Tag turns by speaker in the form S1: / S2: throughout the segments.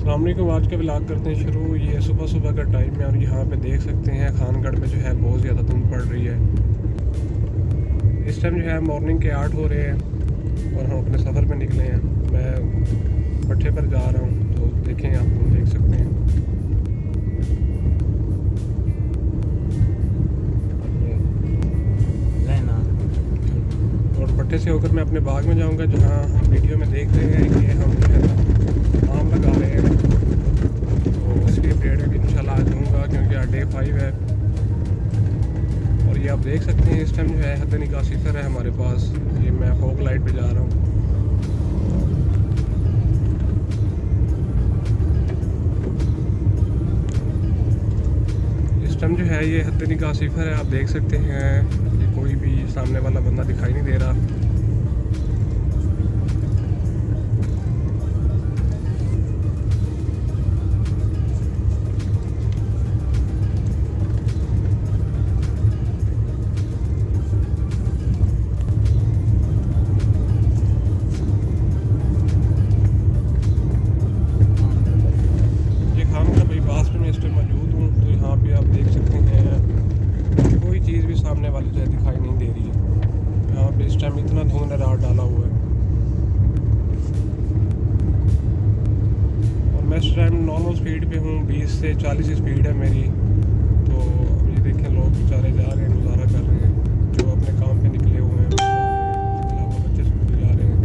S1: अस्सलाम वालेकुम। आज का व्लॉग करते हैं शुरू। ये सुबह सुबह का टाइम है और यहाँ पे देख सकते हैं खानगढ़ में जो है बहुत ज़्यादा धुंध पड़ रही है। इस टाइम जो है मॉर्निंग के 8 हो रहे हैं और हम अपने सफ़र पे निकले हैं। मैं पट्टे पर जा रहा हूँ, तो देखें आप लोग देख सकते हैं। और पट्टे से होकर मैं अपने बाग में जाऊँगा, जहाँ हम वीडियो में देख रहे हैं कि हम जो है आम लगा रहे हैं। तो उसकी अपडेट इंशाल्लाह आज दूँगा, क्योंकि आज डे 5 है। और ये आप देख सकते हैं इस टाइम जो है हदनी का सिफर है हमारे पास। ये मैं फोक लाइट पे जा रहा हूँ। इस टाइम जो है ये हदनी का सिफर है, आप देख सकते हैं कि कोई भी सामने वाला बंदा दिखाई नहीं दे रहा। मौजूद हूँ, तो यहाँ पे आप देख सकते हैं कोई चीज़ भी सामने वाले जो है दिखाई नहीं दे रही है। यहाँ पे इस टाइम इतना धुंध रात डाला हुआ है और मैं इस टाइम नॉर्मल स्पीड पे हूँ, 20 से 40 स्पीड है मेरी। तो अब ये देखें लोग बेचारे जा रहे हैं, गुजारा कर रहे हैं, जो अपने काम पे निकले हुए हैं। बच्चे स्कूल जा रहे हैं।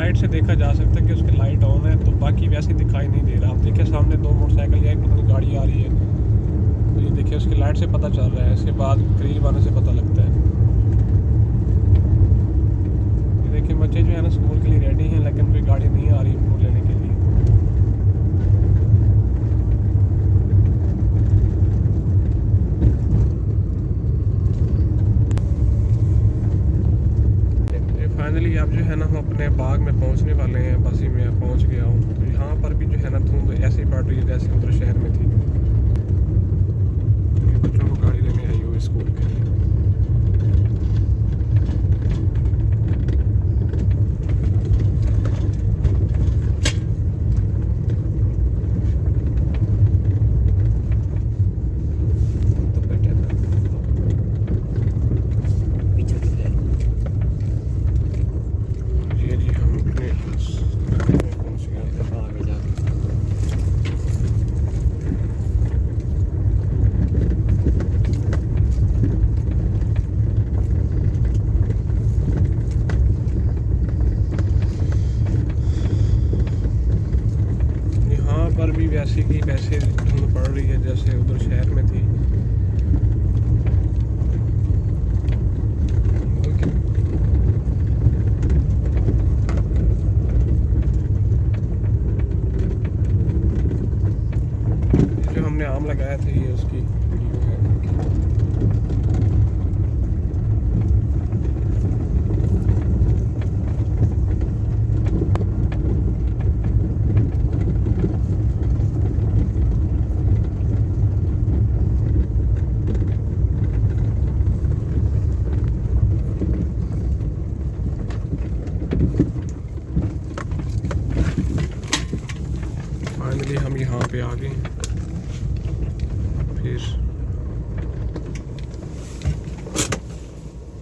S1: साइड से देखा जा सकता है कि उसकी लाइट ऑन है, तो बाकी वैसे दिखाई नहीं दे रहा। आप देखिए सामने 2 मोटरसाइकिल या एक पता नहीं गाड़ी आ रही है, तो ये देखिए उसकी लाइट से पता चल रहा है, इसके बाद करीब आने से पता लगता है। ये देखिए बच्चे जो है ना स्कूल के लिए रेडी हैं, लेकिन कोई गाड़ी नहीं आ रही उनको लेने के लिए। फाइनली अब जो है ना हम अपने बाग में पहुंचने वाले हैं। बस ही मैं पहुंच गया हूँ। तो यहाँ पर भी जो है ना धूप ऐसी पड़ रही है जैसे उधर शहर में थी।